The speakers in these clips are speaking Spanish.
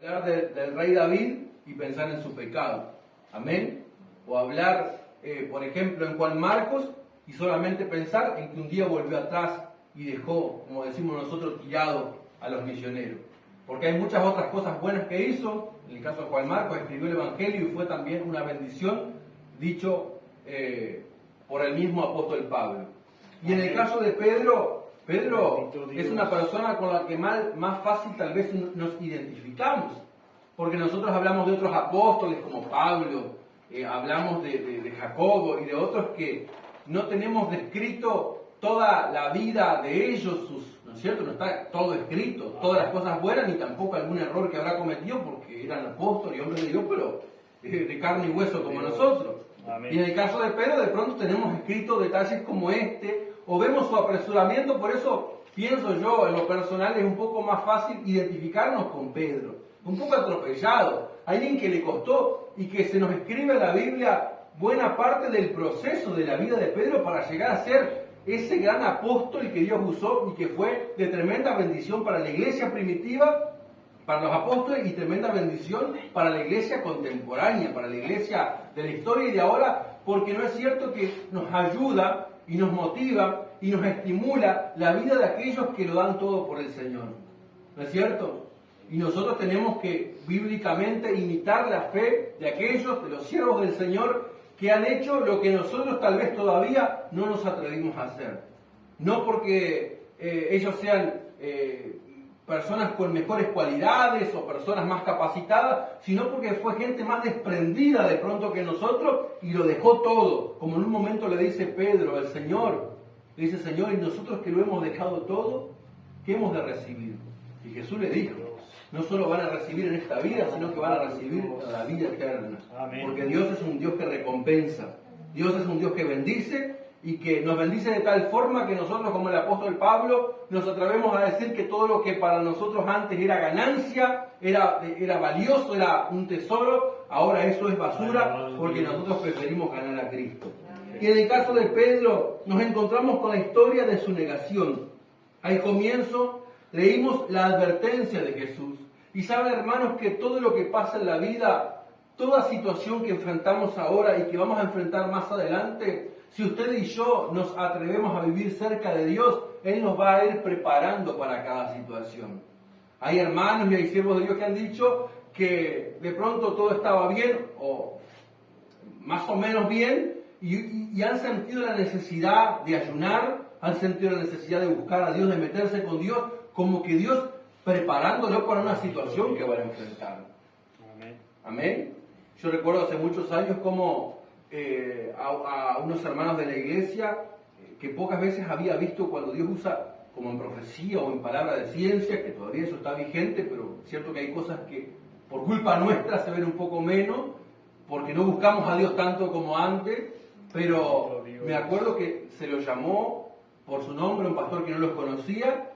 hablar del rey David y pensar en su pecado. Amén. O hablar, por ejemplo, en Juan Marcos y solamente pensar en que un día volvió atrás y dejó, como decimos nosotros, tirado a los misioneros. Porque hay muchas otras cosas buenas que hizo. En el caso de Juan Marcos, escribió el Evangelio y fue también una bendición, dicho por el mismo apóstol Pablo. Y en el caso de Pedro es una persona con la que más fácil tal vez nos identificamos. Porque nosotros hablamos de otros apóstoles como Pablo, hablamos de Jacobo y de otros que no tenemos descrito toda la vida de ellos, ¿no es cierto? No está todo escrito, todas las cosas buenas, ni tampoco algún error que habrá cometido, porque eran apóstoles y hombres de Dios, pero de carne y hueso como nosotros. Amén. Y en el caso de Pedro, de pronto tenemos escrito detalles como este, o vemos su apresuramiento, por eso pienso yo, en lo personal, es un poco más fácil identificarnos con Pedro. Un poco atropellado, alguien que le costó y que se nos escribe en la Biblia buena parte del proceso de la vida de Pedro para llegar a ser ese gran apóstol que Dios usó y que fue de tremenda bendición para la iglesia primitiva, para los apóstoles, y tremenda bendición para la iglesia contemporánea, para la iglesia de la historia y de ahora, porque no es cierto que nos ayuda y nos motiva y nos estimula la vida de aquellos que lo dan todo por el Señor. ¿No es cierto? Y nosotros tenemos que bíblicamente imitar la fe de aquellos, de los siervos del Señor, que han hecho lo que nosotros tal vez todavía no nos atrevimos a hacer. No porque ellos sean personas con mejores cualidades o personas más capacitadas, sino porque fue gente más desprendida de pronto que nosotros y lo dejó todo. Como en un momento le dice Pedro al Señor, le dice: Señor, y nosotros que lo hemos dejado todo, ¿qué hemos de recibir? Y Jesús le dijo: no solo van a recibir en esta vida, sino que van a recibir la vida eterna. Amén. Porque Dios es un Dios que recompensa. Dios es un Dios que bendice y que nos bendice de tal forma que nosotros, como el apóstol Pablo, nos atrevemos a decir que todo lo que para nosotros antes era ganancia, era valioso, era un tesoro, ahora eso es basura porque nosotros preferimos ganar a Cristo. Y en el caso de Pedro nos encontramos con la historia de su negación. Al comienzo leímos la advertencia de Jesús. Y saben, hermanos, que todo lo que pasa en la vida, toda situación que enfrentamos ahora y que vamos a enfrentar más adelante, si usted y yo nos atrevemos a vivir cerca de Dios, Él nos va a ir preparando para cada situación. Hay hermanos y hay siervos de Dios que han dicho que de pronto todo estaba bien o más o menos bien y han sentido la necesidad de ayunar, han sentido la necesidad de buscar a Dios, de meterse con Dios, como que Dios preparándolo para una situación que van a enfrentar. Amén. Amén. Yo recuerdo hace muchos años como a unos hermanos de la iglesia que pocas veces había visto cuando Dios usa como en profecía o en palabra de ciencia, que todavía eso está vigente, pero es cierto que hay cosas que por culpa nuestra se ven un poco menos, porque no buscamos a Dios tanto como antes, pero me acuerdo que se lo llamó por su nombre un pastor que no los conocía,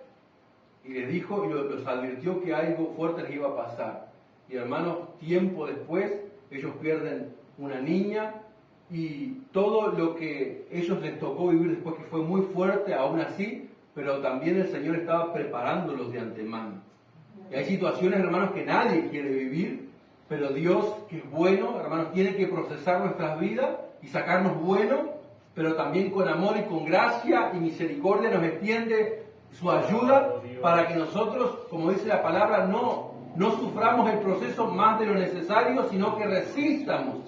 y les dijo y los advirtió que algo fuerte les iba a pasar. Y hermanos, tiempo después, ellos pierden una niña y todo lo que ellos les tocó vivir después, que fue muy fuerte, aún así, pero también el Señor estaba preparándolos de antemano. Y hay situaciones, hermanos, que nadie quiere vivir, pero Dios, que es bueno, hermanos, tiene que procesar nuestras vidas y sacarnos bueno, pero también con amor y con gracia y misericordia nos extiende su ayuda para que nosotros, como dice la palabra, no suframos el proceso más de lo necesario, sino que resistamos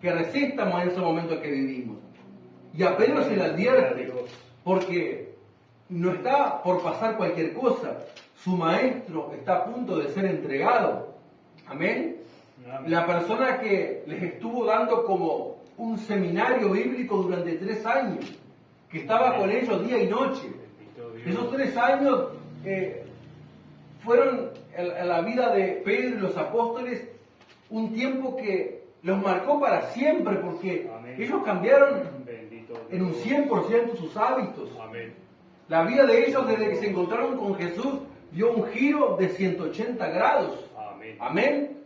en ese momento que vivimos. Y a Pedro se le advierte, porque no está por pasar cualquier cosa. Su maestro está a punto de ser entregado. Amén. La persona que les estuvo dando como un seminario bíblico durante 3 años, que estaba con ellos día y noche. Esos 3 años fueron en la vida de Pedro y los apóstoles un tiempo que los marcó para siempre, porque ellos cambiaron en un 100% sus hábitos. Amén. La vida de ellos desde que se encontraron con Jesús dio un giro de 180 grados. Amén. Amén.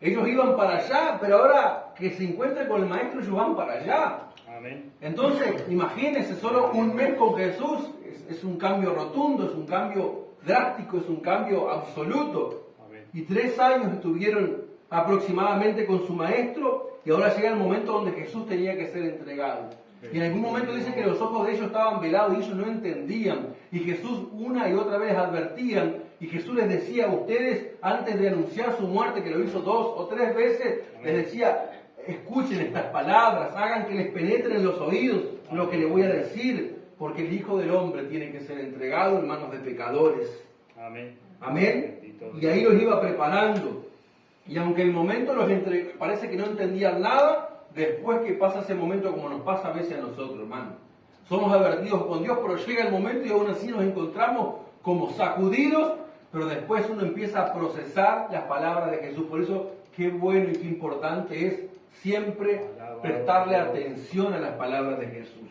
Ellos iban para allá, pero ahora que se encuentran con el Maestro, ellos van para allá. Amén. Entonces, imagínense, solo un mes con Jesús es un cambio rotundo, es un cambio drástico, es un cambio absoluto. Amén. Y 3 años estuvieron aproximadamente con su maestro y ahora llega el momento donde Jesús tenía que ser entregado. Y en algún momento dice que los ojos de ellos estaban velados y ellos no entendían. Y Jesús una y otra vez advertían. Y Jesús les decía a ustedes, antes de anunciar su muerte, que lo hizo 2 o 3 veces, les decía, escuchen estas palabras, hagan que les penetren en los oídos lo que les voy a decir, porque el Hijo del Hombre tiene que ser entregado en manos de pecadores. Amén. Amén. Y ahí los iba preparando. Y aunque el momento parece que no entendían nada, después que pasa ese momento, como nos pasa a veces a nosotros, hermano. Somos advertidos con Dios, pero llega el momento y aún así nos encontramos como sacudidos, pero después uno empieza a procesar las palabras de Jesús. Por eso, qué bueno y qué importante es siempre prestarle atención a las palabras de Jesús.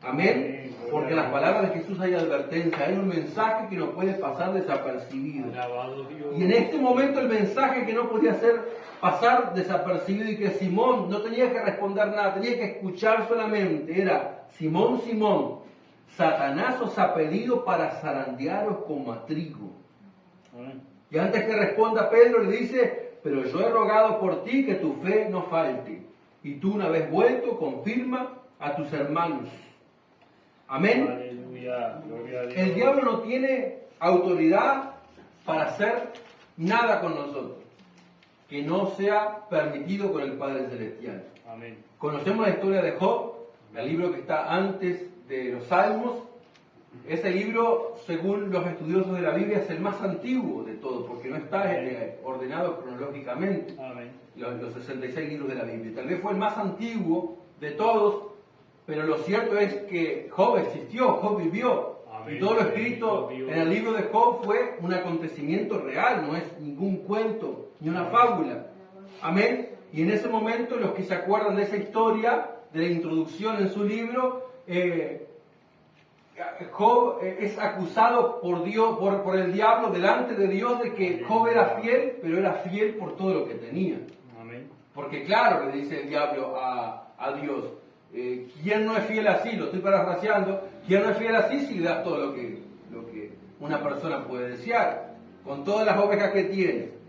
Amén. Porque en las palabras de Jesús hay advertencia, hay un mensaje que no puede pasar desapercibido. Y en este momento el mensaje que no podía pasar desapercibido y que Simón no tenía que responder nada, tenía que escuchar solamente, era: Simón, Simón, Satanás os ha pedido para zarandearos como a trigo. Y antes que responda Pedro le dice: pero yo he rogado por ti que tu fe no falte. Y tú, una vez vuelto, confirma a tus hermanos. Amén. Aleluya, gloria a Dios. El diablo no tiene autoridad para hacer nada con nosotros que no sea permitido con el Padre Celestial. Amén. Conocemos la historia de Job, el libro que está antes de los Salmos. Ese libro, según los estudiosos de la Biblia, es el más antiguo de todos, porque no está ordenado cronológicamente. Amén. Los 66 libros de la Biblia. Tal vez fue el más antiguo de todos, pero lo cierto es que Job existió, Job vivió. Amén. Y todo lo escrito en el libro de Job fue un acontecimiento real, no es ningún cuento ni una fábula. Amén. Y en ese momento, los que se acuerdan de esa historia, de la introducción en su libro, Job es acusado por Dios, por el diablo delante de Dios de que Job era fiel, pero era fiel por todo lo que tenía. Amén. Porque claro, le dice el diablo a Dios, ¿quién no es fiel así? Lo estoy parafraseando. ¿Quién no es fiel así si le das todo lo que una persona puede desear? Con todas las ovejas que tiene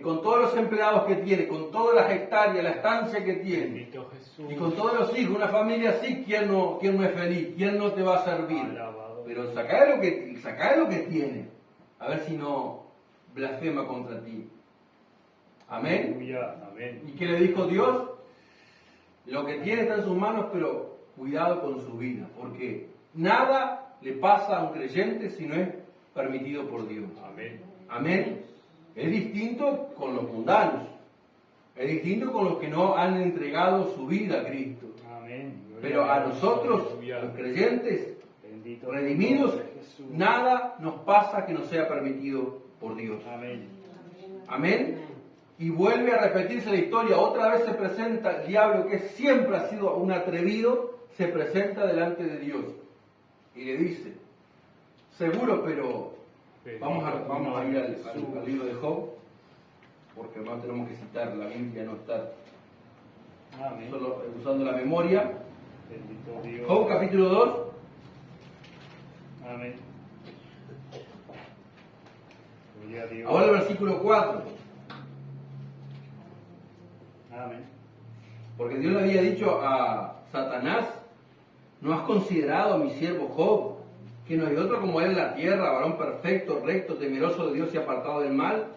con todos los empleados que tiene, con todas las hectáreas, la estancia que tiene, Bendito Jesús. y con todos los hijos, una familia así, ¿quién no es feliz? ¿Quién no te va a servir? Alabado. Pero sacá lo que tiene, a ver si no blasfema contra ti. Amén. Aleluya. Amén. ¿Y qué le dijo Dios? Lo que tiene está en sus manos, pero cuidado con su vida, porque nada le pasa a un creyente si no es permitido por Dios. Amén. Amén. Es distinto con los mundanos, es distinto con los que no han entregado su vida a Cristo. Amén. Gloria Pero a Dios. nosotros, Aleluya. los creyentes, Bendito redimidos, nombre de Jesús. nada nos pasa que no sea permitido por Dios. Amén. Amén. Y vuelve a repetirse la historia. Otra vez se presenta el diablo, que siempre ha sido un atrevido, se presenta delante de Dios. Y le dice, seguro, pero vamos a ir al libro de Job, porque además tenemos que citar la Biblia, no estar Amén. solo usando la memoria. Bendito Dios. Job capítulo 2. Amén. Gloria a Dios. Ahora el versículo 4. Amén. Porque Dios le había dicho a Satanás, ¿no has considerado a mi siervo Job, que no hay otro como él en la tierra, varón perfecto, recto, temeroso de Dios y apartado del mal,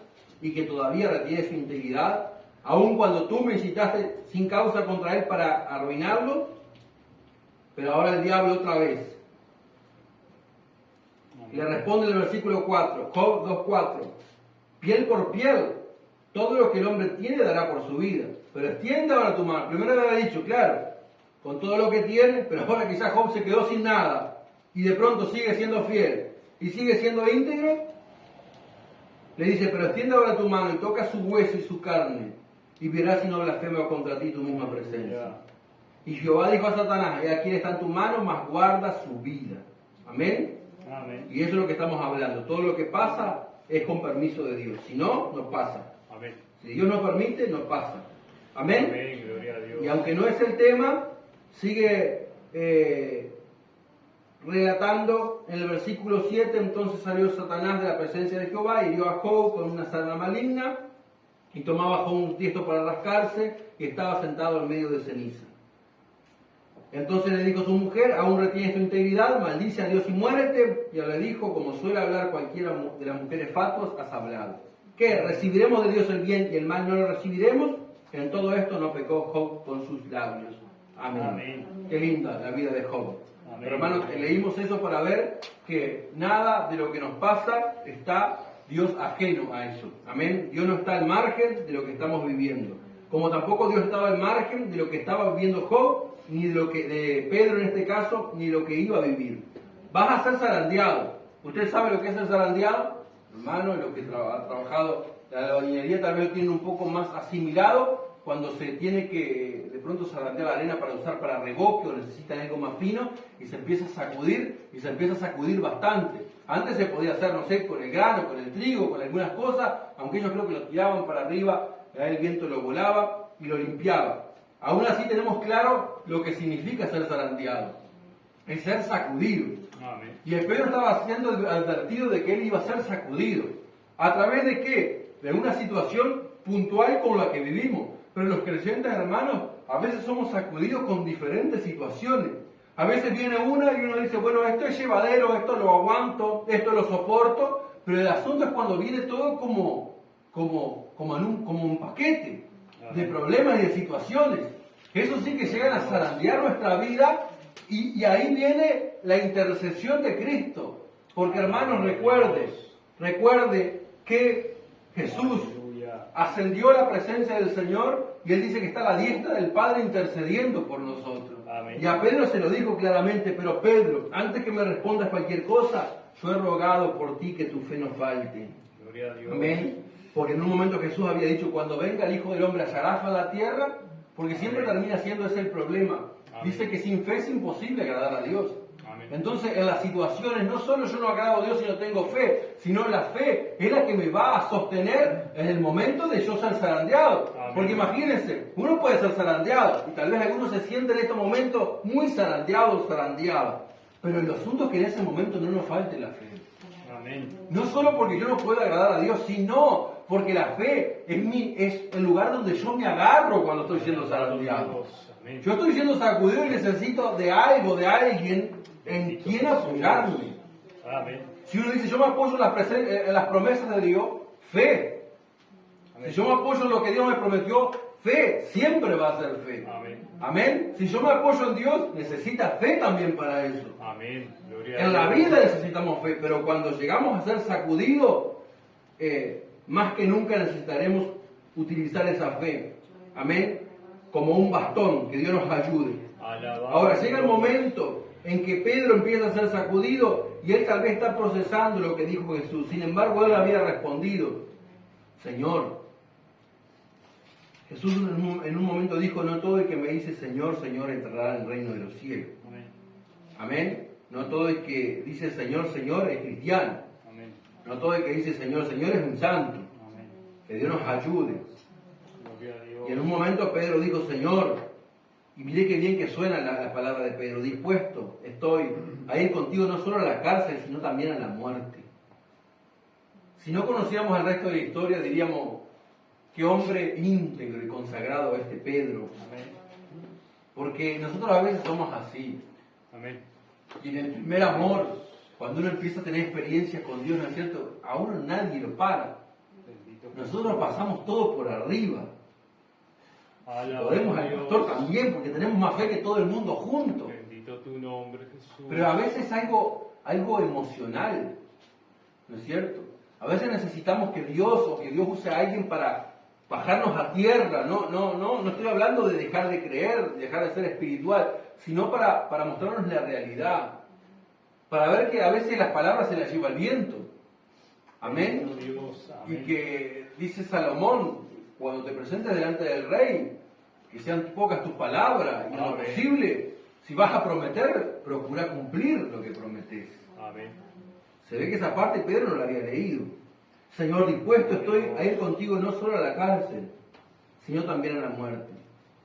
y que todavía retiene su integridad, aun cuando tú me incitaste sin causa contra él para arruinarlo? Pero ahora el diablo otra vez. Y le responde en el versículo 4, Job 2:4, piel por piel, todo lo que el hombre tiene dará por su vida, pero extiende ahora tu mano. Primero le había dicho, claro, con todo lo que tiene, pero ahora quizás Job se quedó sin nada, y de pronto sigue siendo fiel, y sigue siendo íntegro. Le dice, pero extiende ahora tu mano y toca su hueso y su carne, y verás si no blasfema contra ti tu misma presencia. Y Jehová dijo a Satanás, he aquí está en tu mano, mas guarda su vida. Amén. Amén. Y eso es lo que estamos hablando. Todo lo que pasa es con permiso de Dios. Si no, no pasa. Amén. Si Dios no permite, no pasa. Amén. Amén. Gloria a Dios. Y aunque no es el tema, sigue relatando en el versículo 7, entonces salió Satanás de la presencia de Jehová y dio a Job con una sarna maligna, y tomaba Job un tiesto para rascarse, y estaba sentado en medio de ceniza. Entonces le dijo a su mujer: aún retienes tu integridad, maldice a Dios y muérete. Y él le dijo: como suele hablar cualquiera de las mujeres fatuas, has hablado. ¿Qué? ¿Recibiremos de Dios el bien y el mal no lo recibiremos? En todo esto no pecó Job con sus labios. Amén. Amén. Qué linda la vida de Job. Amén. Pero hermanos, leímos eso para ver que nada de lo que nos pasa está Dios ajeno a eso. Amén. Dios no está al margen de lo que estamos viviendo. Como tampoco Dios estaba al margen de lo que estaba viviendo Job, ni de lo que de Pedro en este caso, ni lo que iba a vivir. Vas a ser zarandeado. ¿Usted sabe lo que es el zarandeado? Hermano, lo que ha trabajado la albañilería tal vez lo tiene un poco más asimilado, cuando se tiene que de pronto zarandear la arena para usar para regoque o necesitan algo más fino y se empieza a sacudir y se empieza a sacudir bastante. Antes se podía hacer, no sé, con el grano, con el trigo, con algunas cosas, aunque ellos creo que lo tiraban para arriba, el viento lo volaba y lo limpiaba. Aún así tenemos claro lo que significa ser zarandeado, es ser sacudido. Amén. Y el Pedro estaba siendo advertido de que él iba a ser sacudido. ¿A través de qué? De una situación puntual con la que vivimos. Pero los creyentes, hermanos, a veces somos sacudidos con diferentes situaciones. A veces viene una y uno dice: bueno, esto es llevadero, esto lo aguanto, esto lo soporto. Pero el asunto es cuando viene todo como un paquete de problemas y de situaciones. Eso sí que llegan a zarandear nuestra vida, y ahí viene la intercesión de Cristo. Porque, hermanos, recuerde que Jesús ascendió a la presencia del Señor y Él dice que está a la diestra del Padre intercediendo por nosotros. Amén. Y a Pedro se lo dijo claramente: pero Pedro, antes que me respondas cualquier cosa, yo he rogado por ti que tu fe no falte. Gloria a Dios. Amén. Porque en un momento Jesús había dicho: cuando venga el Hijo del Hombre, hallará fe en la tierra, porque siempre termina siendo ese el problema. Amén. Dice que sin fe es imposible agradar a Dios. Amén. Entonces, en las situaciones, no solo yo no agrado a Dios si no tengo fe, sino la fe es la que me va a sostener en el momento de yo ser zarandeado. Amén. Porque imagínense, uno puede ser zarandeado, y tal vez algunos se sienten en estos momentos muy zarandeados o zarandeadas, pero el asunto es que en ese momento no nos falte la fe. Amén. No solo porque yo no puedo agradar a Dios, sino porque la fe es el lugar donde yo me agarro cuando estoy siendo zarandeado. Amén. Yo estoy siendo sacudido y necesito de algo, de alguien en quien apoyarme. Amén. Si uno dice: yo me apoyo en las promesas de Dios, fe. Amén. Si yo me apoyo en lo que Dios me prometió, fe, siempre va a ser fe. Amén. Amén. Si yo me apoyo en Dios, necesita fe también para eso. Amén. Gloria a En la Dios. vida necesitamos fe, pero cuando llegamos a ser sacudidos, más que nunca necesitaremos utilizar esa fe. Amén. Como un bastón, que Dios nos ayude. Alabado. Ahora llega el momento en que Pedro empieza a ser sacudido y él tal vez está procesando lo que dijo Jesús. Sin embargo, él había respondido: Señor. Jesús en un momento dijo: no todo el que me dice Señor, Señor entrará en el reino de los cielos. Amén. Amén. No todo el que dice Señor, Señor es cristiano. Amén. No todo el que dice Señor, Señor es un santo. Amén. Que Dios nos ayude. Gloria a Dios. Y en un momento Pedro dijo: Señor, y mire qué bien que suena la palabra de Pedro: dispuesto estoy a ir contigo no solo a la cárcel, sino también a la muerte. Si no conociéramos el resto de la historia, diríamos: qué hombre íntegro y consagrado este Pedro. Amén. Porque nosotros a veces somos así. Amén. Y en el primer amor, cuando uno empieza a tener experiencias con Dios, ¿no es cierto? A uno nadie lo para. Bendito. Nosotros pasamos todo por arriba. Alabado Podemos al Dios. pastor también, porque tenemos más fe que todo el mundo juntos. Bendito tu nombre, Jesús. Pero a veces algo emocional, ¿no es cierto? A veces necesitamos que Dios use a alguien para bajarnos a tierra. No estoy hablando de dejar de creer, de dejar de ser espiritual, sino para mostrarnos la realidad. Para ver que a veces las palabras se las lleva el viento. Amén. Bendito Dios. Y Amén. que dice Salomón: cuando te presentes delante del rey, que sean pocas tus palabras, y en lo Amén. posible, si vas a prometer, procura cumplir lo que prometes. Amén. Se ve que esa parte Pedro no la había leído. Señor, dispuesto estoy a ir contigo no solo a la cárcel, sino también a la muerte.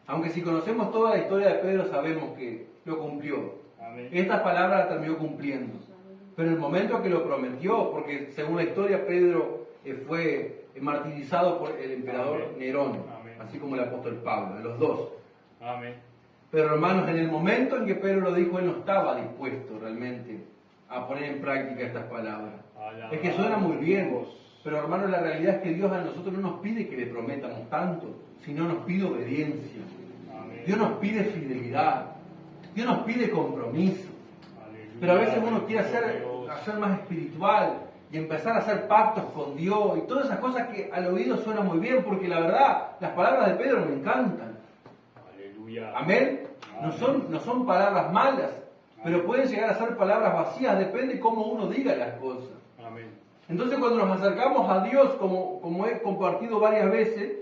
Aunque si conocemos toda la historia de Pedro, sabemos que lo cumplió. Amén. Amén. Estas palabras las terminó cumpliendo. Pero en el momento que lo prometió, porque según la historia Pedro fue martirizado por el emperador Amén. Nerón, Amén. así como el apóstol Pablo, los dos. Amén. Pero hermanos, en el momento en que Pedro lo dijo, él no estaba dispuesto realmente a poner en práctica estas palabras. Es que suena muy bien, pero hermanos, la realidad es que Dios a nosotros no nos pide que le prometamos tanto, sino nos pide obediencia. Amén. Dios nos pide fidelidad, Dios nos pide compromiso. Aleluya. Pero a veces uno quiere hacer más espiritual y empezar a hacer pactos con Dios y todas esas cosas que al oído suenan muy bien, porque la verdad, las palabras de Pedro me encantan. Aleluya. Amén. No son palabras malas, pero pueden llegar a ser palabras vacías, depende cómo uno diga las cosas. Amén. Entonces cuando nos acercamos a Dios, como he compartido varias veces,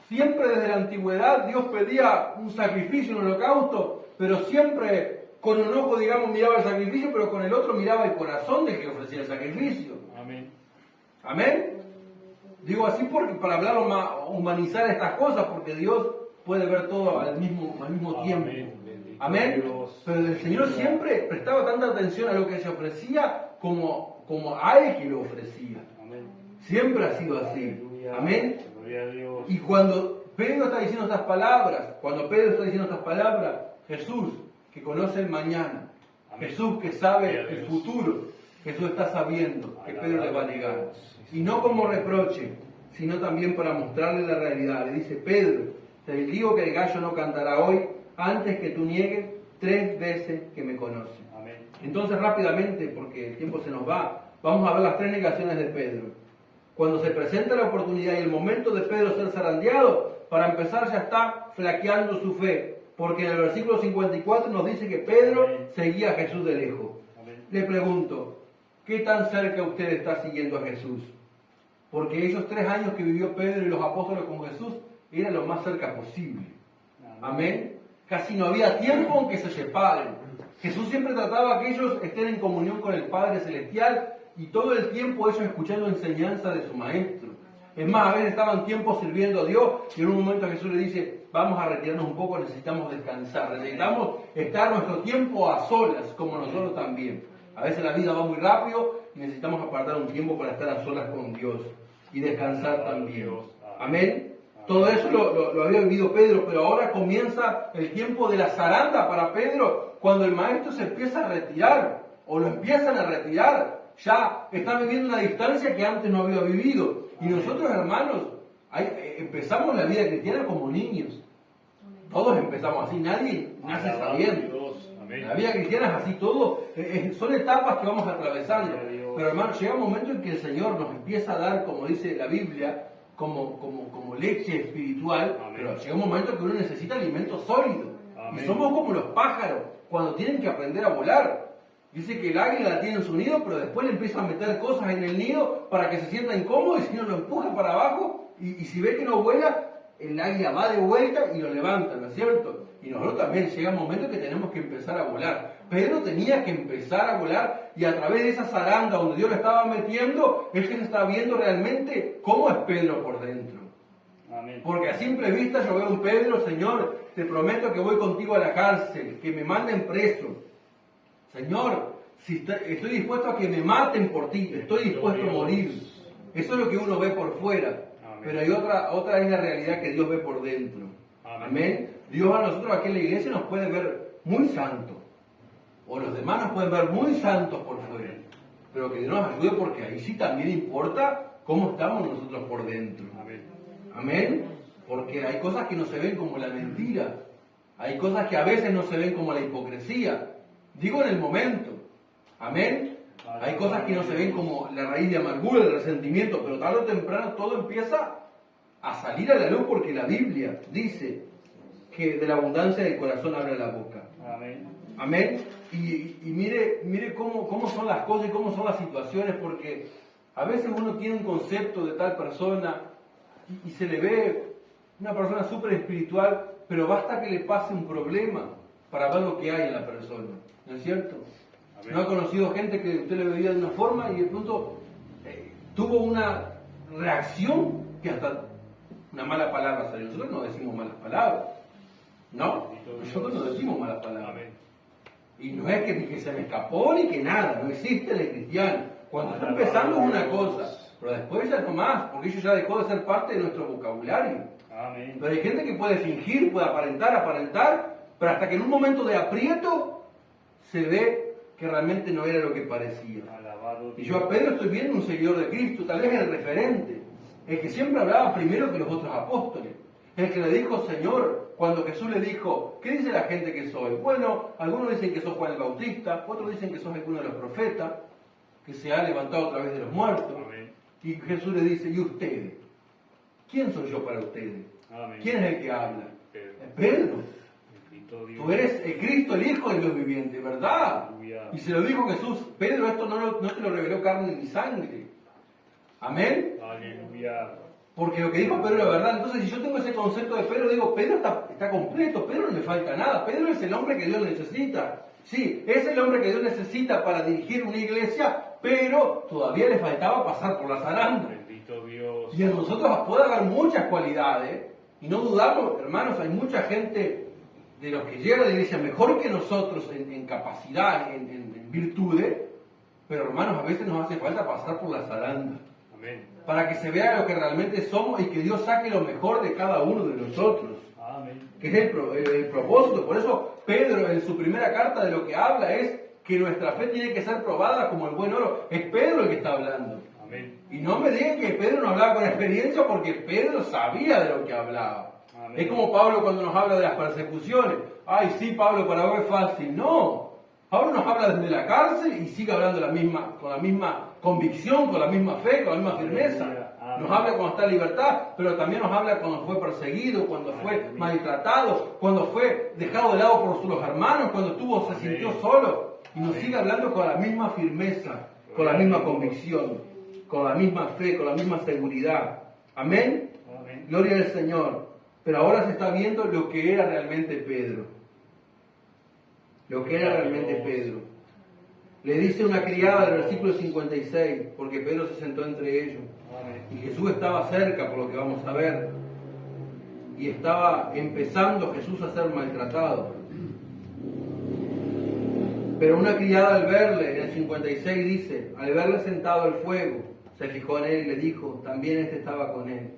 siempre desde la antigüedad Dios pedía un sacrificio, un holocausto, pero siempre con un ojo, digamos, miraba el sacrificio, pero con el otro miraba el corazón del que ofrecía el sacrificio. Amén. Amén. Digo así porque para hablar humanizar estas cosas, porque Dios puede ver todo al mismo tiempo. Amén. Bendito Amén. Dios. Pero el Señor siempre prestaba tanta atención a lo que se ofrecía como a Él que lo ofrecía. Amén. Siempre ha sido así. Aleluya. Amén. Gloria a Dios. Y cuando Pedro está diciendo estas palabras, Jesús, que conoce el mañana, Amén. Jesús que sabe Gloria a el Dios. futuro, Jesús está sabiendo que Alabado Pedro le va a negar. Dios. Y no como reproche, sino también para mostrarle la realidad. Le dice, Pedro, te digo que el gallo no cantará hoy antes que tú niegues 3 veces que me conoces. Amén. Entonces rápidamente, porque el tiempo se nos va, vamos a ver las 3 negaciones de Pedro. Cuando se presenta la oportunidad y el momento de Pedro ser zarandeado, para empezar ya está flaqueando su fe, porque en el versículo 54 nos dice que Pedro Amén. seguía a Jesús de lejos. Amén. Le pregunto, ¿qué tan cerca usted está siguiendo a Jesús? Porque esos 3 años que vivió Pedro y los apóstoles con Jesús era lo más cerca posible. Amén. Casi no había tiempo en que se separen. Jesús siempre trataba que ellos estén en comunión con el Padre Celestial y todo el tiempo ellos escuchando enseñanza de su Maestro. Es más, a veces estaban tiempo sirviendo a Dios y en un momento Jesús le dice, vamos a retirarnos un poco, necesitamos descansar, necesitamos estar nuestro tiempo a solas, como nosotros también. A veces la vida va muy rápido y necesitamos apartar un tiempo para estar a solas con Dios y descansar también. Amén. Todo eso lo había vivido Pedro, pero ahora comienza el tiempo de la zaranda para Pedro, cuando el maestro se empieza a retirar, o lo empiezan a retirar. Ya está viviendo una distancia que antes no había vivido. Y nosotros, hermanos, empezamos la vida cristiana como niños. Todos empezamos así, nadie nace Alabado sabiendo. Dios. Amén. La vida cristiana es así, todo, son etapas que vamos atravesando. Gloria a Dios. Pero hermanos, llega un momento en que el Señor nos empieza a dar, como dice la Biblia, como leche espiritual, Amén. pero llega un momento que uno necesita alimento sólido. Amén. Y somos como los pájaros, cuando tienen que aprender a volar. Dice que el águila la tiene en su nido, pero después le empieza a meter cosas en el nido para que se sienta incómodo y si no lo empuja para abajo y si ve que no vuela, el águila va de vuelta y lo levanta, ¿no es cierto? Y nosotros también llega un momento que tenemos que empezar a volar. Pedro tenía que empezar a volar y a través de esa zaranda donde Dios lo estaba metiendo, él se está viendo realmente cómo es Pedro por dentro. Amén. Porque a simple vista yo veo un Pedro, Señor, te prometo que voy contigo a la cárcel, que me manden preso. Señor, si estoy dispuesto a que me maten por ti, estoy dispuesto a morir. Eso es lo que uno ve por fuera. Amén. Pero hay otra es la realidad que Dios ve por dentro. Amén. Amén. Dios a nosotros aquí en la iglesia nos puede ver muy santos. O los demás nos pueden ver muy santos por fuera. Pero que Dios nos ayude porque ahí sí también importa cómo estamos nosotros por dentro. Amén. Amén. Porque hay cosas que no se ven como la mentira. Hay cosas que a veces no se ven como la hipocresía. Digo en el momento. Amén. Hay cosas que no se ven como la raíz de amargura, el resentimiento, pero tarde o temprano todo empieza a salir a la luz porque la Biblia dice que de la abundancia del corazón abre la boca. Amén. Amén. Y mire cómo son las cosas y cómo son las situaciones, porque a veces uno tiene un concepto de tal persona y se le ve una persona súper espiritual, pero basta que le pase un problema para ver lo que hay en la persona. ¿No es cierto? Amén. ¿No ha conocido gente que usted le veía de una forma y de pronto tuvo una reacción que hasta una mala palabra salió? Nosotros no decimos malas palabras. No, nosotros no decimos malas palabras. Amén. Y no es que se me escapó ni que nada, no existe en el cristiano. Cuando está empezando es una cosa, pero después ya no más, porque eso ya dejó de ser parte de nuestro vocabulario. Amén. Pero hay gente que puede fingir, puede aparentar, pero hasta que en un momento de aprieto se ve que realmente no era lo que parecía. Alabado Y Dios. yo a Pedro estoy viendo un seguidor de Cristo, tal vez el referente, el que siempre hablaba primero que los otros apóstoles, el que le dijo Señor, cuando Jesús le dijo, ¿qué dice la gente que soy? Bueno, algunos dicen que sos Juan el Bautista, otros dicen que sos alguno de los profetas, que se ha levantado a través de los muertos. Amén. Y Jesús le dice, ¿y ustedes? ¿Quién soy yo para ustedes? Amén. ¿Quién es el que habla? Pedro. Es Pedro. Bendito Dios. Tú eres el Cristo, el Hijo del Dios viviente, ¿verdad? Aleluya. Y se lo dijo Jesús, Pedro, esto no te lo reveló carne ni sangre. Amén. Aleluya. Porque lo que dijo Pedro es la verdad. Entonces, si yo tengo ese concepto de Pedro, digo, Pedro está completo, Pedro no le falta nada. Pedro es el hombre que Dios necesita. Sí, es el hombre que Dios necesita para dirigir una iglesia, pero todavía le faltaba pasar por la zaranda. Bendito Dios. Y en nosotros puede haber muchas cualidades, y no dudamos, hermanos, hay mucha gente de los que llega a la iglesia mejor que nosotros en capacidad, en virtudes, pero hermanos, a veces nos hace falta pasar por la zaranda, Amén. para que se vea lo que realmente somos y que Dios saque lo mejor de cada uno de nosotros, Amén. que es el propósito. Por eso Pedro en su primera carta de lo que habla es que nuestra fe tiene que ser probada como el buen oro. Es Pedro el que está hablando. Amén. Y no me digan que Pedro no hablaba con experiencia, porque Pedro sabía de lo que hablaba. Amén. Es como Pablo cuando nos habla de las persecuciones. Ay, sí, Pablo, para vos es fácil. No. Pablo nos habla desde la cárcel y sigue hablando con la misma convicción, con la misma fe, con la misma firmeza. Amén. Nos habla cuando está en libertad, pero también nos habla cuando fue perseguido, cuando fue Amén. maltratado, cuando fue dejado de lado por los hermanos, cuando se sintió solo. Y nos Amén. sigue hablando con la misma firmeza, con la misma convicción, con la misma fe, con la misma seguridad. Amén. Amén. Gloria al Señor. Pero ahora se está viendo lo que era realmente Pedro. Lo que era realmente Pedro. Le dice una criada del versículo 56, porque Pedro se sentó entre ellos. Amén. Y Jesús estaba cerca, por lo que vamos a ver. Y estaba empezando Jesús a ser maltratado. Pero una criada al verle, en el 56 dice, al verle sentado al fuego, se fijó en él y le dijo, también este estaba con él.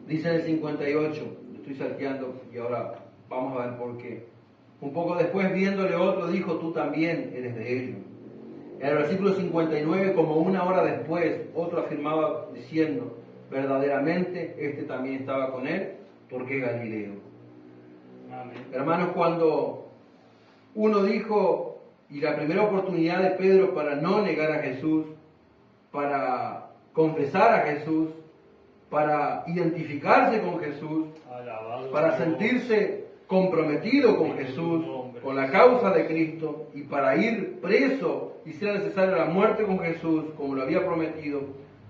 Dice en el 58, estoy salteando y ahora vamos a ver por qué. Un poco después, viéndole otro, dijo, tú también eres de ellos. En el versículo 59, como una hora después, otro afirmaba diciendo, verdaderamente este también estaba con él, porque es Galileo. Amén. Hermanos, cuando uno dijo, y la primera oportunidad de Pedro para no negar a Jesús, para confesar a Jesús, para identificarse con Jesús, Alabado para Dios. sentirse comprometido con Jesús, con la causa de Cristo, y para ir preso y sea necesaria la muerte con Jesús, como lo había prometido,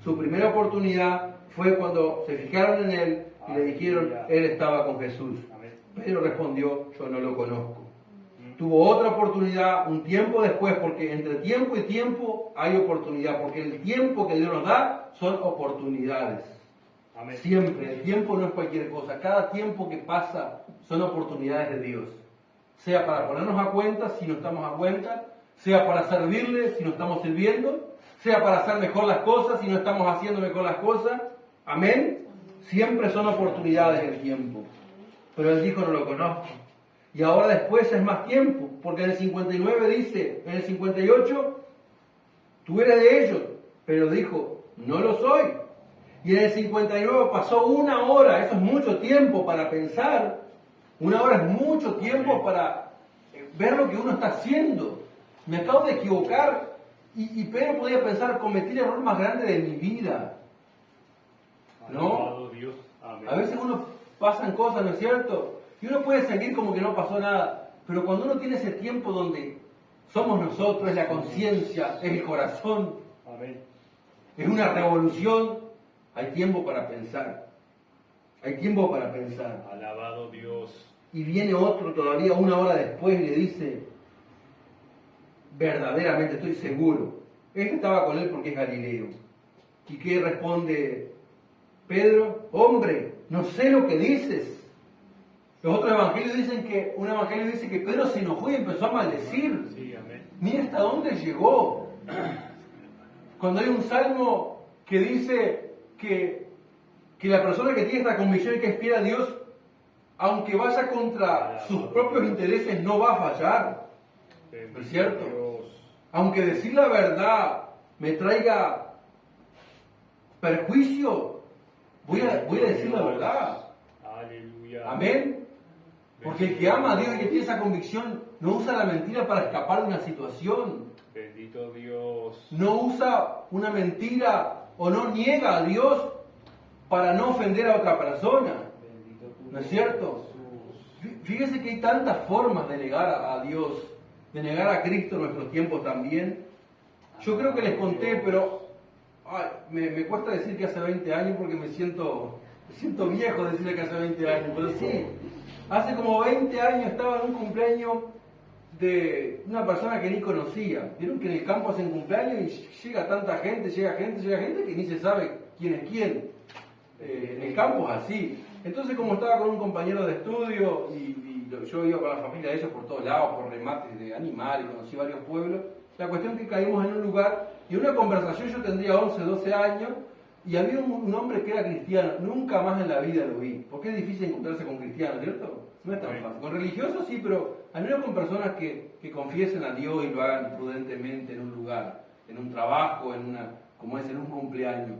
su primera oportunidad fue cuando se fijaron en él y le dijeron, él estaba con Jesús. Amén. Pedro respondió, yo no lo conozco. Tuvo otra oportunidad un tiempo después, porque entre tiempo y tiempo hay oportunidad, porque el tiempo que Dios nos da son oportunidades. Amén. Siempre, el tiempo no es cualquier cosa, cada tiempo que pasa son oportunidades de Dios. Sea para ponernos a cuenta si no estamos a cuenta, sea para servirle si no estamos sirviendo, sea para hacer mejor las cosas si no estamos haciendo mejor las cosas. Amén. Siempre son oportunidades el tiempo. Pero él dijo, no lo conozco. Y ahora después es más tiempo, porque en el 59 dice, en el 58, tú eres de ellos, pero dijo, no lo soy. Y en el 59 pasó una hora, eso es mucho tiempo para pensar, una hora es mucho tiempo para ver lo que uno está haciendo. Me acabo de equivocar y Pedro podía pensar, cometí el error más grande de mi vida. ¿No? Alabado Dios. Amén. A veces uno pasan cosas, ¿no es cierto? Y uno puede seguir como que no pasó nada, pero cuando uno tiene ese tiempo donde somos nosotros, es la conciencia, es el corazón, Amén. es una revolución, hay tiempo para pensar. Hay tiempo para pensar. Alabado Dios. Y viene otro todavía una hora después y le dice, verdaderamente estoy seguro, este estaba con él porque es Galileo. ¿Y qué responde Pedro? Hombre, no sé lo que dices. Los otros evangelios dicen que, un evangelio dice que Pedro se enojó y empezó a maldecir. Sí, amén. Mira hasta dónde llegó. Cuando hay un salmo que dice que la persona que tiene esta convicción y que es fiel a Dios, aunque vaya contra sus propios intereses, no va a fallar. Bendito ¿Es cierto? Dios. Aunque decir la verdad me traiga perjuicio, voy a decir la verdad. Aleluya. Amén. Porque el que ama a Dios y que tiene esa convicción no usa la mentira para escapar de una situación. Bendito Dios. No usa una mentira o no niega a Dios para no ofender a otra persona. ¿No es cierto? Fíjese que hay tantas formas de negar a Dios, de negar a Cristo en nuestros tiempos también. Yo creo que les conté, pero me cuesta decir que hace 20 años porque me siento viejo decirle que hace 20 años, pero sí, hace como 20 años estaba en un cumpleaños de una persona que ni conocía. Vieron que en el campo hacen cumpleaños y llega tanta gente, llega gente que ni se sabe quién es quién. En el campo es así. Entonces, como estaba con un compañero de estudio y yo iba con la familia de ellos por todos lados, por remates de animales, conocí varios pueblos, la cuestión es que caímos en un lugar y en una conversación, yo tendría 11, 12 años, y había un hombre que era cristiano. Nunca más en la vida lo vi, porque es difícil encontrarse con cristianos, ¿cierto? No es tan fácil. Con religiosos sí, pero al menos con personas que confiesen a Dios y lo hagan prudentemente en un lugar, en un trabajo, como es en un cumpleaños.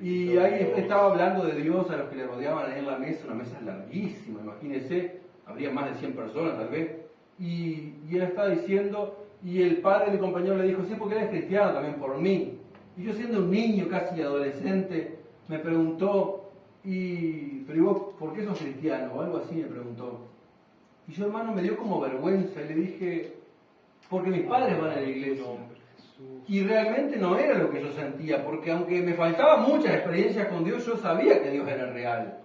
Y ahí estaba hablando de Dios a los que le rodeaban ahí en la mesa, una mesa larguísima, imagínense, habría más de 100 personas tal vez. Y él estaba diciendo, y el padre de mi compañero le dijo, sí, porque eres cristiano también por mí. Y yo siendo un niño, casi adolescente, me preguntó, pero ¿y vos por qué sos cristiano? O algo así me preguntó. Y yo, hermano, me dio como vergüenza y le dije, porque mis padres van a la iglesia. Y realmente no era lo que yo sentía, porque aunque me faltaban muchas experiencias con Dios, yo sabía que Dios era real.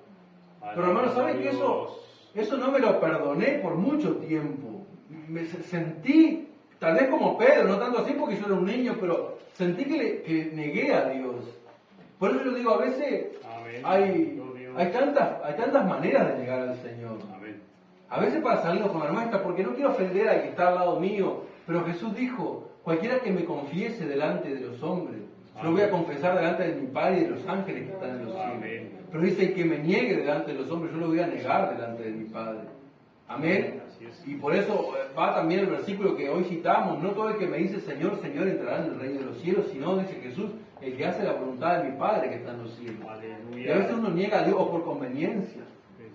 Pero hermano, ¿saben que eso no me lo perdoné por mucho tiempo? Me sentí, tal vez como Pedro, no tanto así porque yo era un niño, pero sentí que negué a Dios. Por eso yo digo, a veces hay tantas maneras de negar al Señor. Amén. A veces para salirnos con la nuestra, porque no quiero ofender al que está al lado mío, pero Jesús dijo, cualquiera que me confiese delante de los hombres, yo lo voy a confesar delante de mi Padre y de los ángeles que están en los cielos. Amén. Pero dice que me niegue delante de los hombres, yo lo voy a negar delante de mi Padre. Amén. Así es. Y por eso va también el versículo que hoy citamos, no todo el que me dice Señor, Señor entrará en el reino de los cielos, sino, dice Jesús, el que hace la voluntad de mi Padre que está en los cielos. Aleluya. Y a veces uno niega a Dios o por conveniencia.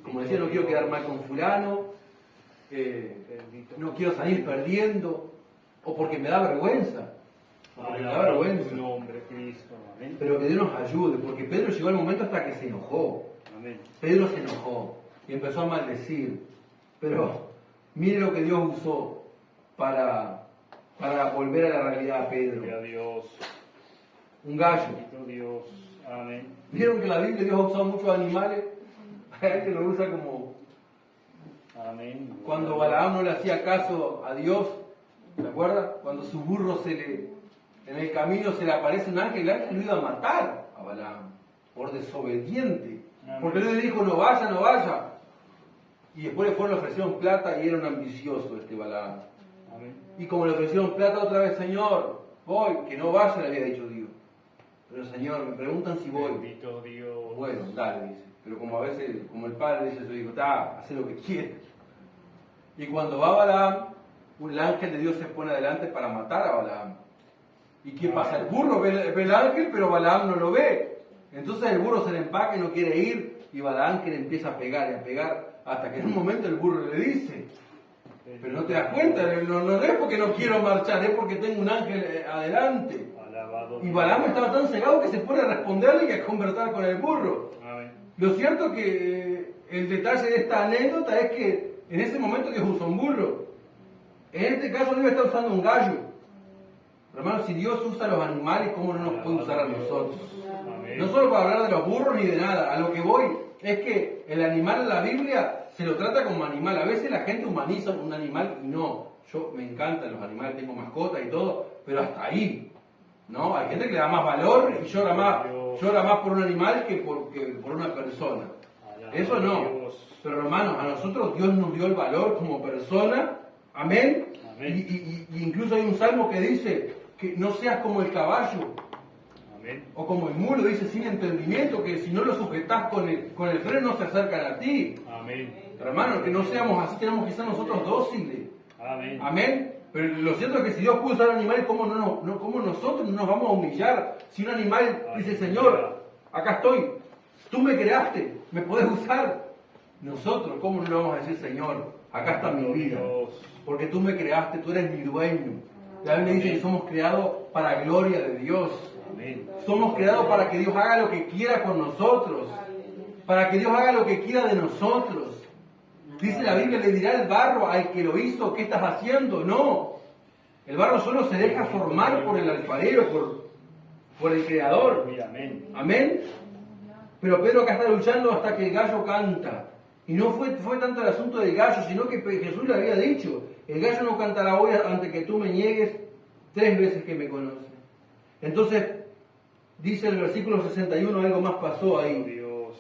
Como decía, no quiero quedar mal con fulano, no quiero salir perdiendo, o porque me da vergüenza. Porque me da Alabado vergüenza. tu nombre, Cristo. Amén. Pero que Dios nos ayude, porque Pedro llegó al momento hasta que se enojó. Amén. Pedro se enojó y empezó a maldecir. Pero mire lo que Dios usó para volver a la realidad a Pedro. Gloria a Dios. Un gallo. Bendito Dios. Amén. Vieron que en la Biblia Dios ha usado muchos animales. Hay que lo usa como Amén. cuando Balaam no le hacía caso a Dios. ¿Se acuerda? Cuando su burro en el camino se le aparece un ángel, el ángel lo iba a matar a Balaam por desobediente. Porque Dios le dijo, no vaya, no vaya. Y después le ofrecieron plata y era un ambicioso este Balaam. Amén. Y como le ofrecieron plata otra vez, Señor, voy, que no vaya, le había dicho Dios. Pero Señor, me preguntan si voy. Bendito Dios. Bueno, dale, dice. Pero como a veces, como el padre dice a su hijo, haz lo que quieras. Y cuando va Balaam, el ángel de Dios se pone adelante para matar a Balaam. ¿Y qué pasa? El burro ve el ángel, pero Balaam no lo ve. Entonces el burro se le empaca y no quiere ir. Y Balaam que le empieza a pegar y a pegar, hasta que en un momento el burro le dice, pero no te das cuenta, no es porque no quiero marchar, es porque tengo un ángel adelante. Alabado. Y Balaam estaba tan cegado que se pone a responderle y a conversar con el burro. Amén. Lo cierto que el detalle de esta anécdota es que en ese momento Dios usa un burro. En este caso Dios está usando un gallo. Hermanos, si Dios usa a los animales, ¿cómo no nos puede usar a nosotros? Amén. No solo para hablar de los burros ni de nada. A lo que voy es que el animal en la Biblia se lo trata como animal. A veces la gente humaniza un animal y no. Yo me encantan los animales, tengo mascotas y todo, pero hasta ahí. ¿No? Hay gente que le da más valor y llora más por un animal que por una persona. Eso no. Dios. Pero hermanos, a nosotros Dios nos dio el valor como persona. Amén. Amén. Y incluso hay un salmo que dice que no seas como el caballo Amén. o como el mulo, dice sin entendimiento, que si no lo sujetas con el freno no se acercan a ti. Amén. Hermanos, que no seamos así, tenemos que ser nosotros dóciles. Amén. Amén. Pero lo cierto es que si Dios pudo usar animales, ¿cómo nosotros no nos vamos a humillar? Si un animal dice, Señor, acá estoy, tú me creaste, me podés usar. Nosotros, ¿cómo no le vamos a decir, Señor, acá está mi vida? Porque tú me creaste, tú eres mi dueño. La Biblia dice que somos creados para gloria de Dios. Amén. Somos creados para que Dios haga lo que quiera con nosotros. Para que Dios haga lo que quiera de nosotros. Dice la Biblia, le dirá el barro al que lo hizo, ¿qué estás haciendo? No. El barro solo se deja formar por el alfarero, por el Creador. Amén. Amén. Pero Pedro acá está luchando hasta que el gallo canta. Y no fue tanto el asunto del gallo, sino que Jesús le había dicho, el gallo no cantará hoy antes que tú me niegues 3 veces que me conoces. Entonces, dice el versículo 61, algo más pasó ahí. Dios.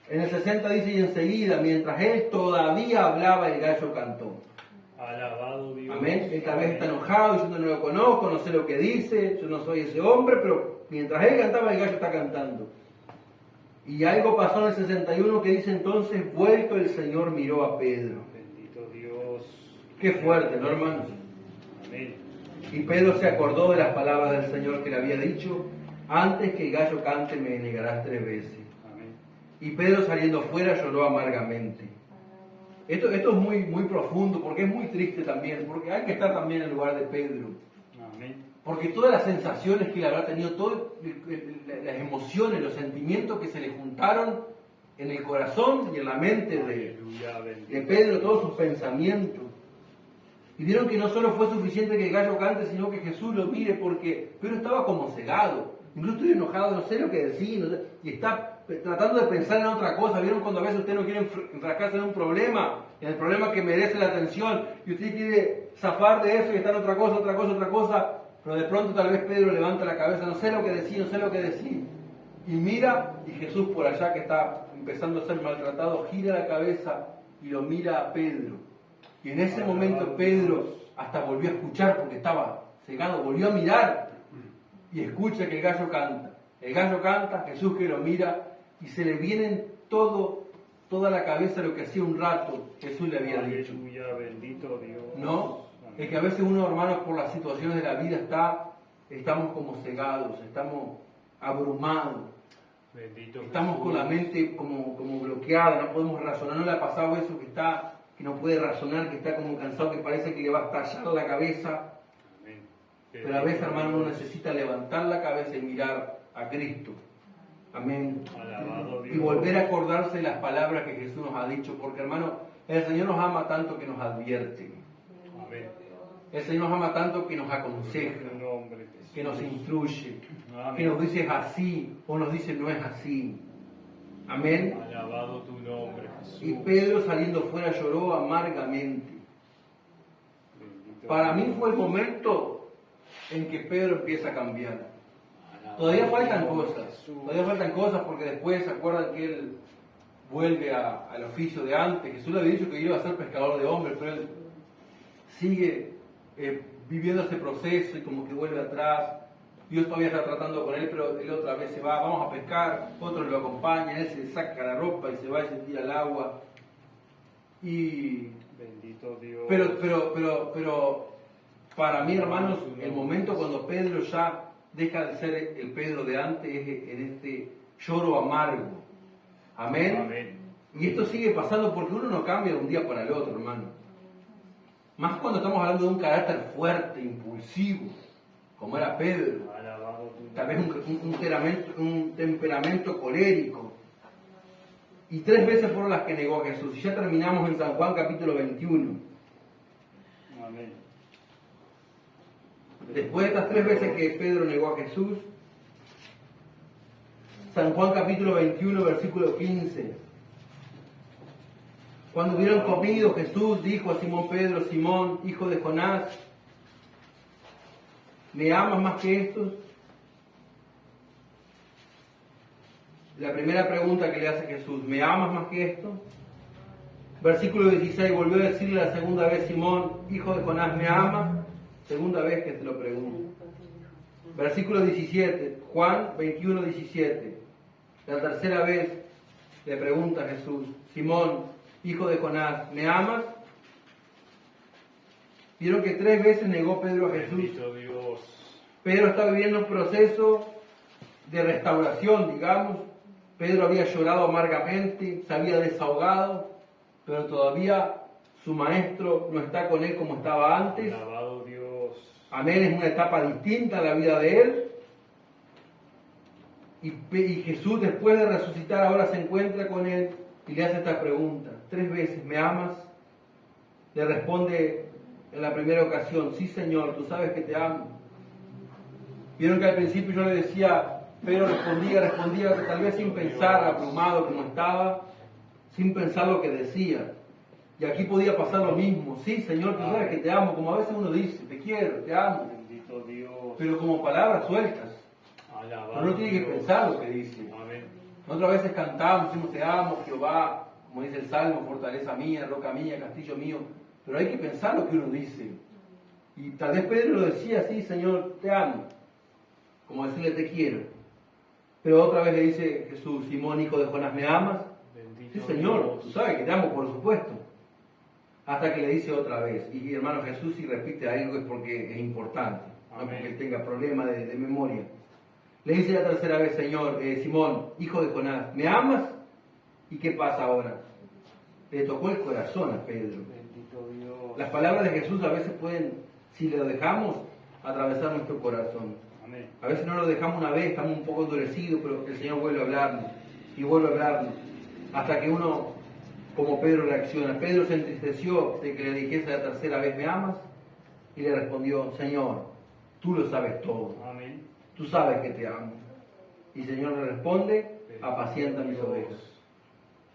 En el 60 dice, y enseguida, mientras él todavía hablaba, el gallo cantó. Alabado Dios. Amén. Él tal vez está enojado, diciendo no lo conozco, no sé lo que dice, yo no soy ese hombre, pero mientras él cantaba, el gallo está cantando. Y algo pasó en el 61 que dice entonces, vuelto el Señor miró a Pedro. Bendito Dios. Qué fuerte, ¿no, hermanos? Amén. Y Pedro se acordó de las palabras del Señor que le había dicho, antes que el gallo cante me negarás 3 veces. Amén. Y Pedro saliendo fuera lloró amargamente. Esto es muy, muy profundo, porque es muy triste también, porque hay que estar también en el lugar de Pedro. Amén. Porque todas las sensaciones que él habrá tenido, todas las emociones, los sentimientos que se le juntaron en el corazón y en la mente Aleluya, bendito. de Pedro, todos sus pensamientos. Y vieron que no solo fue suficiente que el gallo cante, sino que Jesús lo mire, porque Pedro estaba como cegado. Incluso estoy enojado, no sé lo que decir, no sé, y está tratando de pensar en otra cosa. ¿Vieron cuando a veces usted no quiere enfrascarse en un problema, en el problema que merece la atención, y usted quiere zafar de eso y está en otra cosa, pero de pronto tal vez Pedro levanta la cabeza, no sé lo que decir, y mira, y Jesús por allá que está empezando a ser maltratado, gira la cabeza y lo mira a Pedro. Y en ese momento Pedro hasta volvió a escuchar porque estaba cegado, volvió a mirar y escucha que el gallo canta. El gallo canta, Jesús que lo mira y se le viene toda la cabeza lo que hacía un rato Jesús le había dicho. Aleluya, bendito Dios. ¿No? Es que a veces uno, hermanos, por las situaciones de la vida estamos como cegados, estamos abrumados, Bendito estamos Jesús. con la mente como bloqueada, no podemos razonar. ¿No le ha pasado eso que no puede razonar, que está como cansado, que parece que le va a estallar la cabeza? Amén. Pero a veces, hermano, uno necesita levantar la cabeza y mirar a Cristo. Amén. Alabado Dios. Y volver a acordarse de las palabras que Jesús nos ha dicho, porque, hermano, el Señor nos ama tanto que nos advierte. Amén. El Señor nos ama tanto que nos aconseja, En tu nombre, Jesús. que nos instruye, Amén. que nos dice es así o nos dice no es así. Amén. Alabado tu nombre, Jesús. Y Pedro saliendo fuera lloró amargamente. Bendito Para mí Dios. fue el momento en que Pedro empieza a cambiar. Alabado Todavía faltan Jesús. cosas porque después se acuerdan que él vuelve al oficio de antes. Jesús le había dicho que iba a ser pescador de hombres, pero él sigue viviendo ese proceso y como que vuelve atrás. Dios todavía está tratando con él, pero él otra vez se va, vamos a pescar, otros lo acompañan, él se saca la ropa y se va y se tira al agua. Bendito Dios. Pero para mí, hermanos, el momento cuando Pedro ya deja de ser el Pedro de antes es en este lloro amargo. Amén. Amén. Y esto sigue pasando porque uno no cambia de un día para el otro, hermano. Más cuando estamos hablando de un carácter fuerte, impulsivo, como era Pedro. Alabado tu nombre. Tal vez un temperamento colérico. Y 3 veces fueron las que negó a Jesús. Y ya terminamos en San Juan capítulo 21. Amén. Después de estas 3 veces que Pedro negó a Jesús, San Juan capítulo 21, versículo 15. Cuando hubieron comido, Jesús dijo a Simón Pedro: Simón, hijo de Jonás, ¿me amas más que estos? La primera pregunta que le hace Jesús, ¿me amas más que esto? Versículo 16, volvió a decirle la segunda vez, Simón, hijo de Jonás, ¿me amas? Segunda vez que te lo pregunto. Versículo 17, Juan 21, 17. La tercera vez le pregunta a Jesús, Simón, hijo de Jonás, ¿me amas? Vieron que 3 veces negó Pedro a Jesús. Bendito Dios. Pedro está viviendo un proceso de restauración, digamos. Pedro había llorado amargamente, se había desahogado, pero todavía su maestro no está con él como estaba antes. Alabado Dios. Amén, es una etapa distinta a la vida de él. Y Jesús, después de resucitar, ahora se encuentra con él y le hace esta pregunta. 3 veces, ¿me amas? Le responde en la primera ocasión, sí Señor, tú sabes que te amo. Vieron que al principio yo le decía, Pedro respondía, tal vez sin pensar, abrumado como estaba, sin pensar lo que decía. Y aquí podía pasar lo mismo, sí Señor, tú sabes que te amo, como a veces uno dice, te quiero, te amo, Bendito Dios. pero como palabras sueltas. Alabado Pero uno tiene que Dios. pensar lo que dice. Amén. Nosotros a veces cantamos, decimos te amo, Jehová, como dice el Salmo, fortaleza mía, roca mía, castillo mío, pero hay que pensar lo que uno dice. Y tal vez Pedro lo decía así, Señor, te amo, como decirle te quiero. Pero otra vez le dice Jesús, Simón, hijo de Jonás, ¿me amas? Bendito Sí, Señor, Dios. tú sabes que te amo, por supuesto. Hasta que le dice otra vez, y hermano Jesús si repite algo es porque es importante, no Amén. porque él tenga problemas de memoria. Le dice la tercera vez, Señor, Simón, hijo de Jonás, ¿me amas? ¿Y qué pasa ahora? Le tocó el corazón a Pedro. Bendito Dios. Las palabras de Jesús a veces pueden, si lo dejamos, atravesar nuestro corazón. Amén. A veces no lo dejamos una vez, estamos un poco endurecidos, pero el Señor vuelve a hablarnos y vuelve a hablarnos. Hasta que uno, como Pedro, reacciona. Pedro se entristeció de que le dijese la tercera vez, ¿me amas? Y le respondió, Señor, tú lo sabes todo. Amén. Tú sabes que te amo. Y el Señor le responde, apacienta mis ovejas.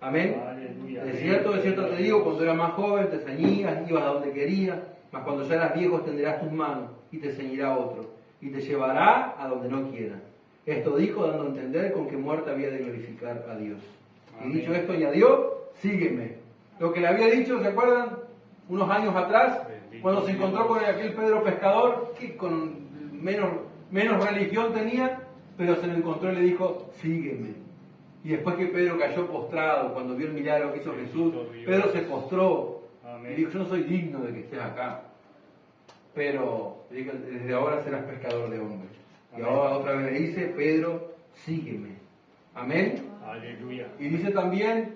Amén. Aleluya. De cierto te digo, cuando eras más joven te ceñías, ibas a donde querías, mas cuando ya eras viejo extenderás tus manos y te ceñirá otro, y te llevará a donde no quieras. Esto dijo dando a entender con qué muerte había de glorificar a Dios. Y Amén. dicho esto añadió, sígueme. Lo que le había dicho, ¿se acuerdan? Unos años atrás, Bendito cuando se encontró Dios. con aquel Pedro pescador, que con menos religión tenía, pero se lo encontró y le dijo, sígueme. Y después que Pedro cayó postrado, cuando vio el milagro que hizo Jesús, Pedro se postró Amén. y dijo, yo no soy digno de que estés acá, pero le dijo, desde ahora serás pescador de hombres. Y Amén. ahora otra vez le dice, Pedro, sígueme. Amén. Aleluya. Y dice también,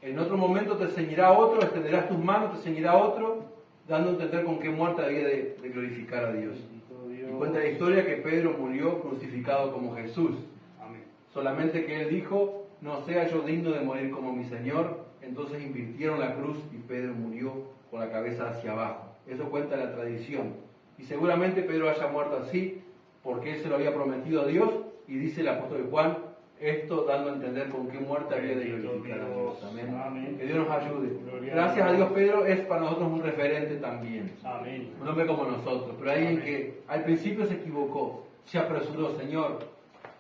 en otro momento te ceñirá otro, extenderás tus manos, te ceñirá otro, dando a entender con qué muerte había de glorificar a Dios. Bendito Dios. Y cuenta la historia que Pedro murió crucificado como Jesús. Amén. Solamente que él dijo, no sea yo digno de morir como mi Señor. Entonces invirtieron la cruz y Pedro murió con la cabeza hacia abajo. Eso cuenta la tradición. Y seguramente Pedro haya muerto así porque él se lo había prometido a Dios. Y dice el apóstol Juan, esto dando a entender con qué muerte había de glorificar a Dios. Amén. Amén. Que Dios nos ayude. Gloria Gracias a a Dios. Dios, Pedro es para nosotros un referente también. Amén. Un hombre como nosotros, pero alguien Amén. que al principio se equivocó, se apresuró, Señor,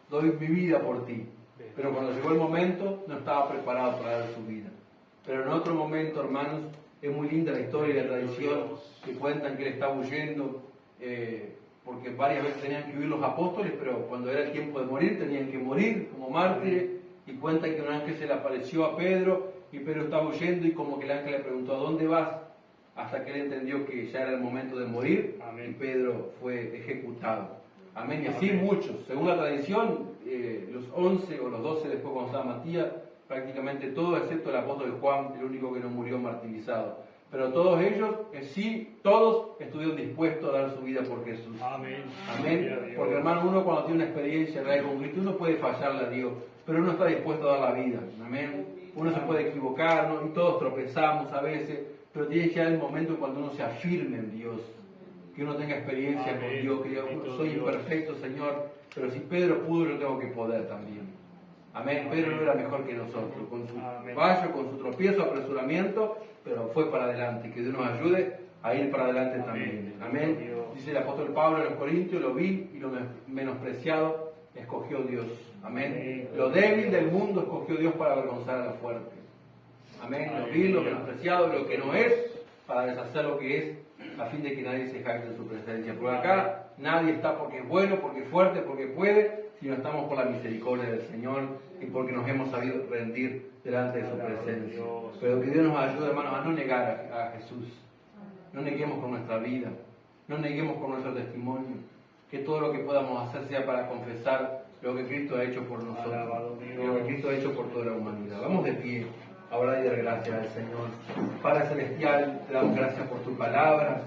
doy mi vida por ti. Pero cuando llegó el momento, no estaba preparado para dar su vida. Pero en otro momento, hermanos, es muy linda la historia y la tradición que cuentan que él estaba huyendo, porque varias veces tenían que huir los apóstoles, pero cuando era el tiempo de morir, tenían que morir como mártires, y cuentan que un ángel se le apareció a Pedro, y Pedro estaba huyendo, y como que el ángel le preguntó, ¿a dónde vas? Hasta que él entendió que ya era el momento de morir, Amén. y Pedro fue ejecutado. Amén. Y así Amén. muchos. Según la tradición, los 11 o los 12 después cuando estaba Matías, prácticamente todos, excepto el apóstol Juan, el único que no murió martirizado. Pero todos ellos, sí, todos estuvieron dispuestos a dar su vida por Jesús. Amén. Amén. Gloria a Dios. Porque hermano, uno cuando tiene una experiencia real con Cristo, uno puede fallarle a Dios, pero uno está dispuesto a dar la vida. Amén. Uno se puede equivocar, ¿no? Y todos tropezamos a veces, pero tiene que llegar el momento cuando uno se afirme en Dios, que uno tenga experiencia con Amén. Dios, que diga, Bendito soy Dios. imperfecto, Señor, pero si Pedro pudo, yo tengo que poder también. Amén. Pedro no era mejor que nosotros, con su Amén. fallo, con su tropiezo, apresuramiento, pero fue para adelante. Que Dios nos ayude a ir para adelante Amén. también. Amén. Dios. Dice el apóstol Pablo en los Corintios, lo vi y lo menospreciado escogió Dios. Amén. Lo débil del mundo escogió Dios para avergonzar a lo fuerte. Amén. Lo vil, lo menospreciado, lo que no es, para deshacer lo que es, a fin de que nadie se jacte en su presencia. Por acá nadie está porque es bueno, porque es fuerte, porque puede, sino estamos por la misericordia del Señor y porque nos hemos sabido rendir delante de su presencia. Pero que Dios nos ayude, hermanos, a no negar a Jesús. No neguemos con nuestra vida, no neguemos con nuestro testimonio. Que todo lo que podamos hacer sea para confesar lo que Cristo ha hecho por nosotros, lo que Cristo ha hecho por toda la humanidad. Vamos de pie. Ahora y dar gracias al Señor. Padre Celestial, te damos gracias por tu palabra.